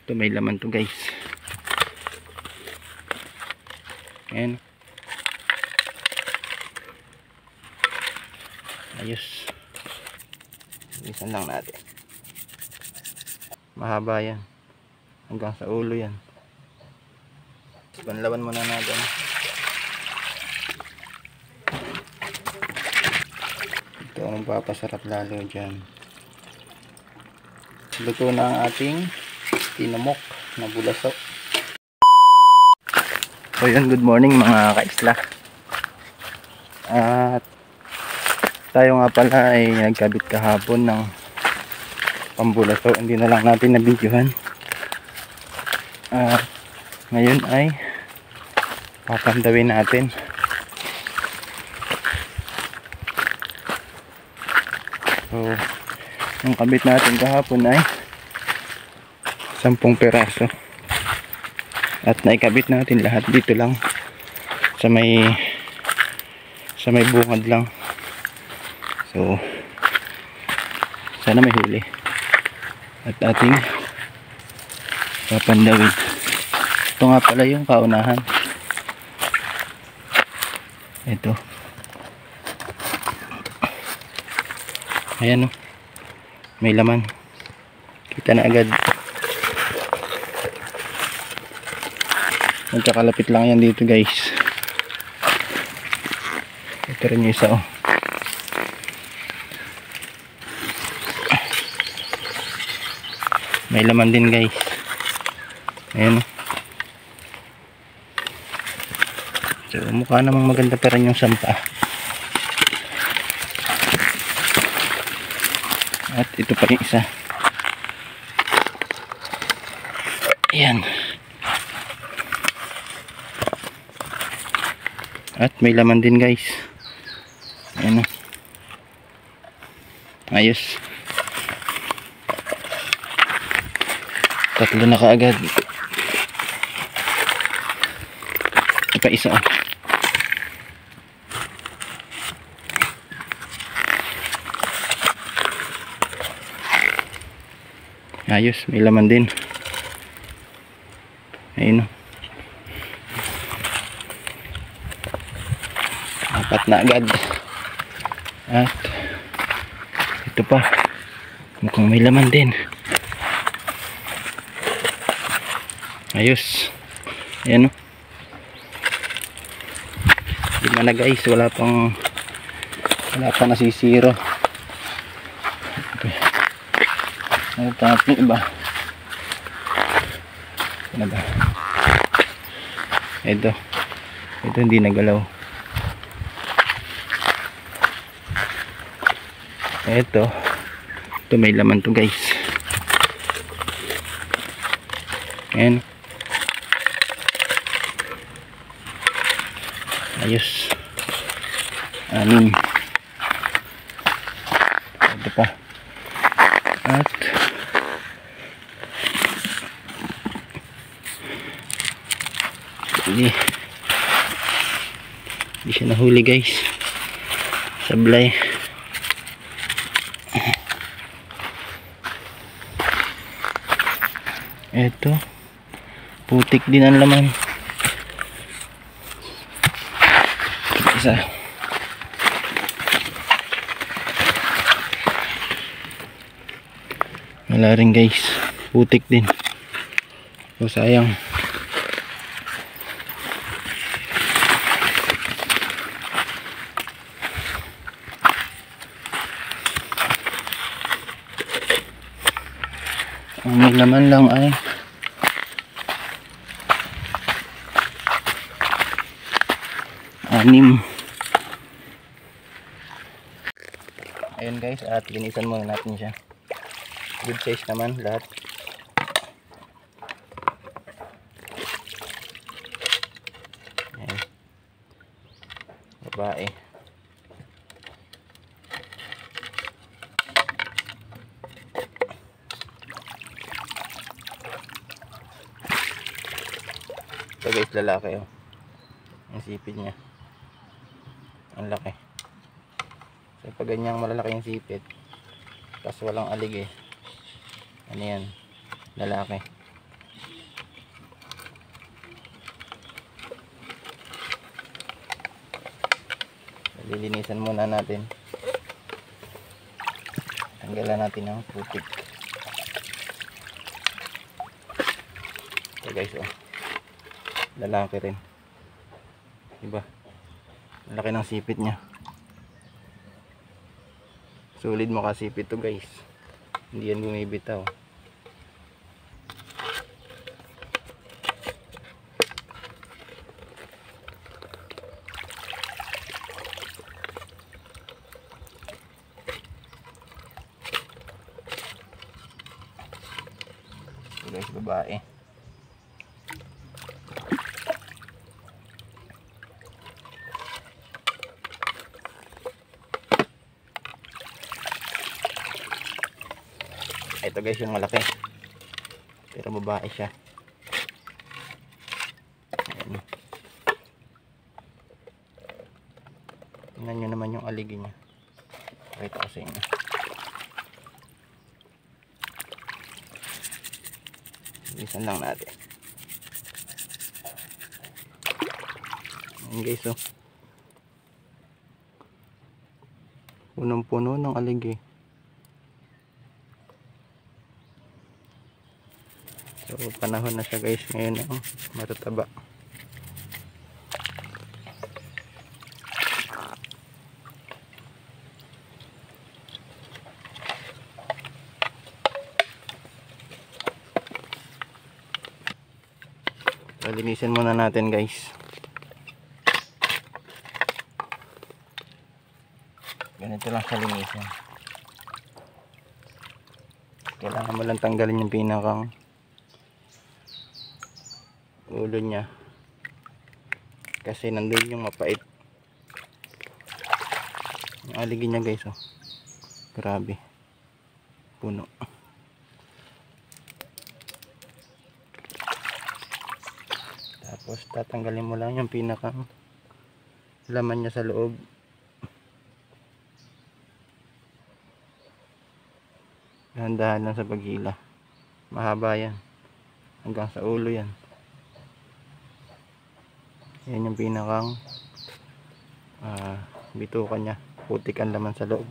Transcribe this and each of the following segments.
Ito may laman to guys. Ayan. Ayos. Isan lang natin. Mahaba yan. Hanggang sa ulo yan. Banlawan muna natin. Ito ang papasarap lalo dyan. Luto na ang ating tinamok na bulasok. So yun, good morning mga kaisla. At tayo nga pala ay nagkabit kahapon ng pambulaso. Hindi na lang natin nabidyohan. Ngayon ay papandawin natin. So yung kabit natin kahapon ay 10 peraso. At naikabit natin lahat dito lang sa may bungad lang. So sana may huli at ating papandawin. Ito nga pala yung kaunahan. Ito. Ayan o. May laman. Kita na agad. Magkakalapit lang yan dito guys. Ito rin yung isa o. May laman din guys. Ayan o. So mukha namang maganda pa rin yung sampa. At ito pa rin isa. Ayan. At may laman din guys. Ayan o. Ayos. Tatlo na kaagad. Ito pa isa o. Ayos, may laman din. Ayun o. 4 na agad. At ito pa. Mukhang may laman din. Ayos. Ayan o. 5 na guys. Wala pang nasisiro. Ano tapos iba? Ano ba? Ito hindi nagalaw. Ito may laman to guys. Ayan. Ayos. 6. Ito pa. At hindi siya nahuli guys. Sablay. Ito putik din ang laman. Isa. Wala rin guys, putik din. So sayang. Ang may laman lang ay 6. Ayun guys, at linisan muna natin siya. Good size naman lahat. Ayan. Babae. Ito guys, lalaki oh. Ang sipit niya. Ang laki. So pag ganyang malalaki yung sipit, tapos walang alig eh. Ano yan? Lalaki. Lilinisan muna natin. Tanggalan natin ang putik. So guys, oh. Lalaki rin. Diba? Malaki ng sipit niya. Solid makasipit to guys. Hindi yan bumibitaw. So guys, babae. Ito guys yung malaki, pero babae siya. Ayan. Tingnan nyo naman yung aligi niya. Pakita ko sa inyo. Bilisan lang natin. Ayan guys, oh. Punong-puno ng aligi. So panahon na siya guys ngayon, oh, matataba. So linisin muna natin guys. Ganito lang sa linisin. Kailangan mo lang tanggalin yung pinakang ulo niya kasi nandun yung mapait. Yung aligi niya guys, oh. Grabe. Puno. Tapos tatanggalin mo lang yung pinakang laman niya sa loob. Dahan-dahan lang sa paghila. Mahaba yan. Hanggang sa ulo yan. Yan yung pinakang bituka niya. Putik ang laman sa loob.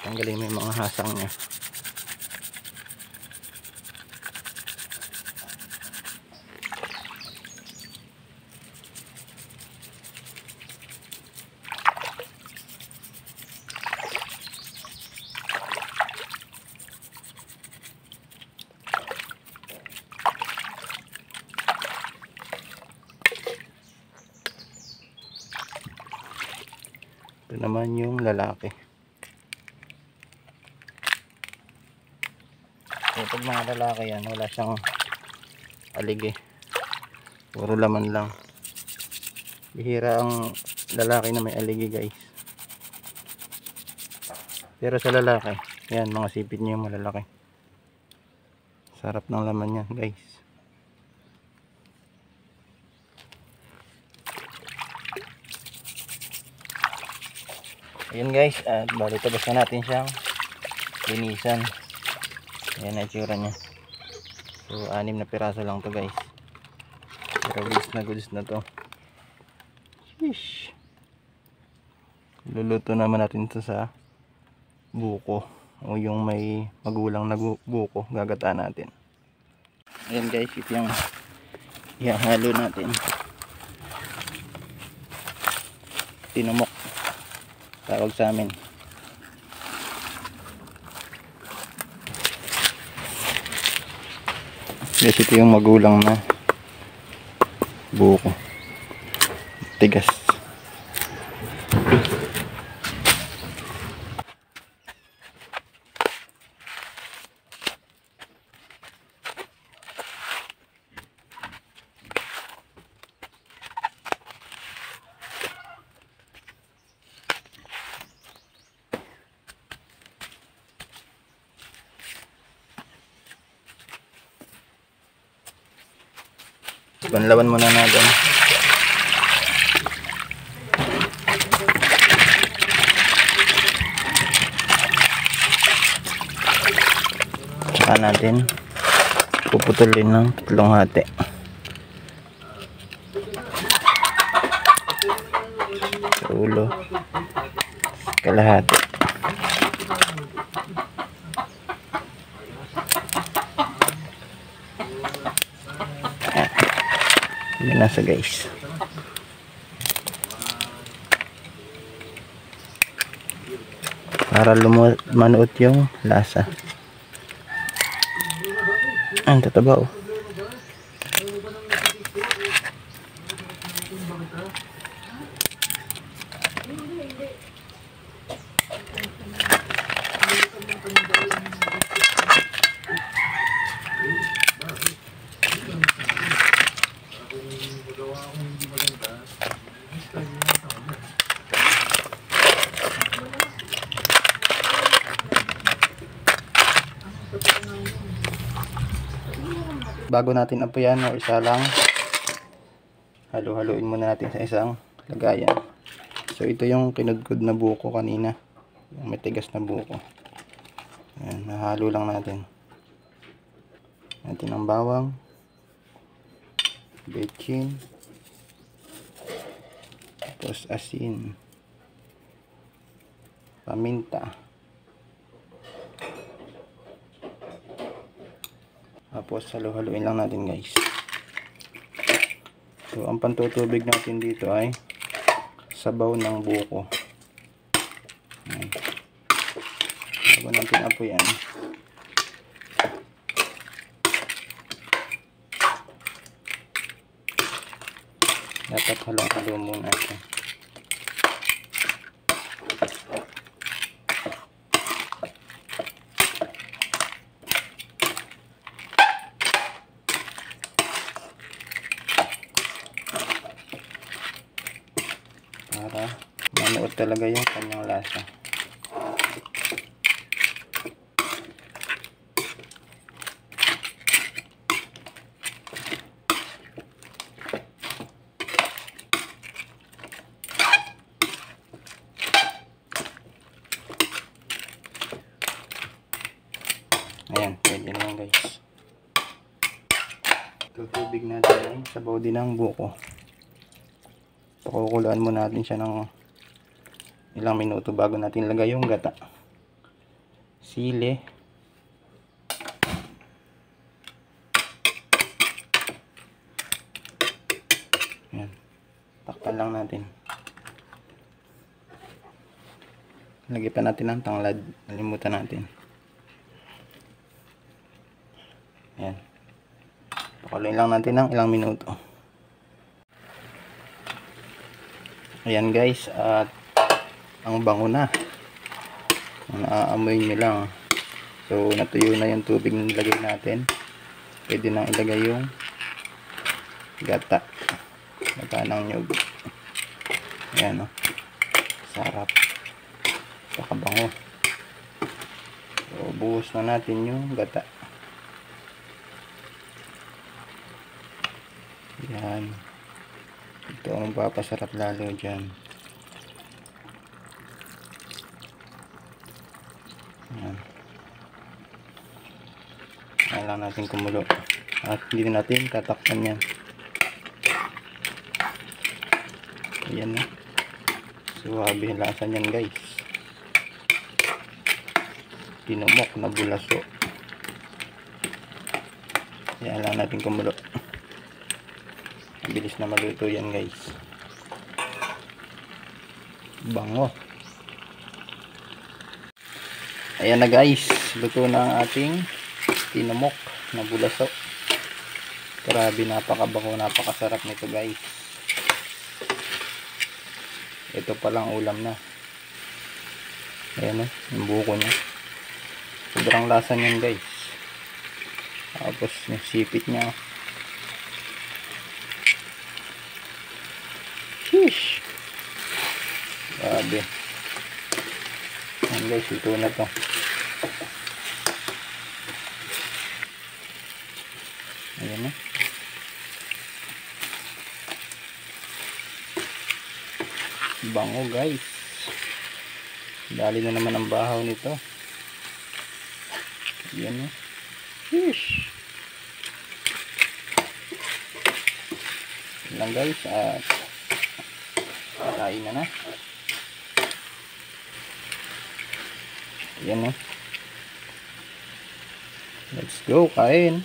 Tanggalin mo yung mga hasang niya. Ito naman yung lalaki. So, pag mga lalaki yan, wala siyang aligi. Puro laman lang. Bihira ang lalaki na may aligi guys. Pero sa lalaki, yan mga sipit niya yung malalaki. Sarap ng laman niya guys. Ayun guys, at bali tabas na natin siyang linisan. Ayan na itsura niya. So 6 na piraso lang to guys. Pero goods na to. Sheesh. Luluto naman natin ito sa buko, o yung may magulang na buko gagataan natin. Ayan guys, ito yung ihahalo natin. Tinumok tawag sa amin. Guys, ito yung magulang na buko. Tigas. Banlawan muna natin. Saka natin puputulin ng 3 hati. Sa ulo, kalahati. Yan na siya guys. Para manuot yung lasa. Ang tataba oh. Bago natin apoyan o isa lang, halo-haloin muna natin sa isang lagayan. So ito yung kinudkod na buko kanina, yung matigas na buko. Ayan, nahalo lang natin. Natin ang bawang, bechin, tapos asin, paminta, tapos halo-haloin lang natin guys. So ang pantutubig natin dito ay sabaw ng buko. Ayan. Bago natin apoyan, dapat halo-halo muna ito. Para manuot talaga yung kanyang lasa. Ayan, pwede na yan guys. Tutubig natin ay sabaw din ng buko. Pakukuluan muna natin siya ng ilang minuto bago natin lagay yung gata, sili, ayan, takpan lang natin. Lagyan pa natin ng tanglad, nalimutan natin. Ayan, pakuluin lang natin ng ilang minuto. Ayan guys, at ang bango na, naaamoy nyo lang. So natuyo na yung tubig na nilagay natin. Pwede nang ilagay yung gata ng nyug. Ayan o, sarap, pakabango. So buhos na natin yung gata. Ayan, ito ang magpapasarap lalo dyan. Ayan. Kailangan natin kumulo at hindi natin tatakpan yan. Ayan na, suwabe ang lasa nyan guys. Tinumok na bulaso. Kailangan natin kumulo. Bilis na maluto yan guys. Bango. Ayan na guys, luto na ang ating tinamok na bulaso. Grabe, napakabango, napakasarap nito guys. Ito palang ulam na. Ayan o, yung buko niya. Sobrang lasa niyan guys. Tapos yung sipit niya. Sheesh. Grabe. Ayan guys, ito na to. Ayan na. Bango guys. Dali na naman ang bahaw nito. Ayan na. Fish. Yan lang guys, at kain na. Yan na. Let's go, kain.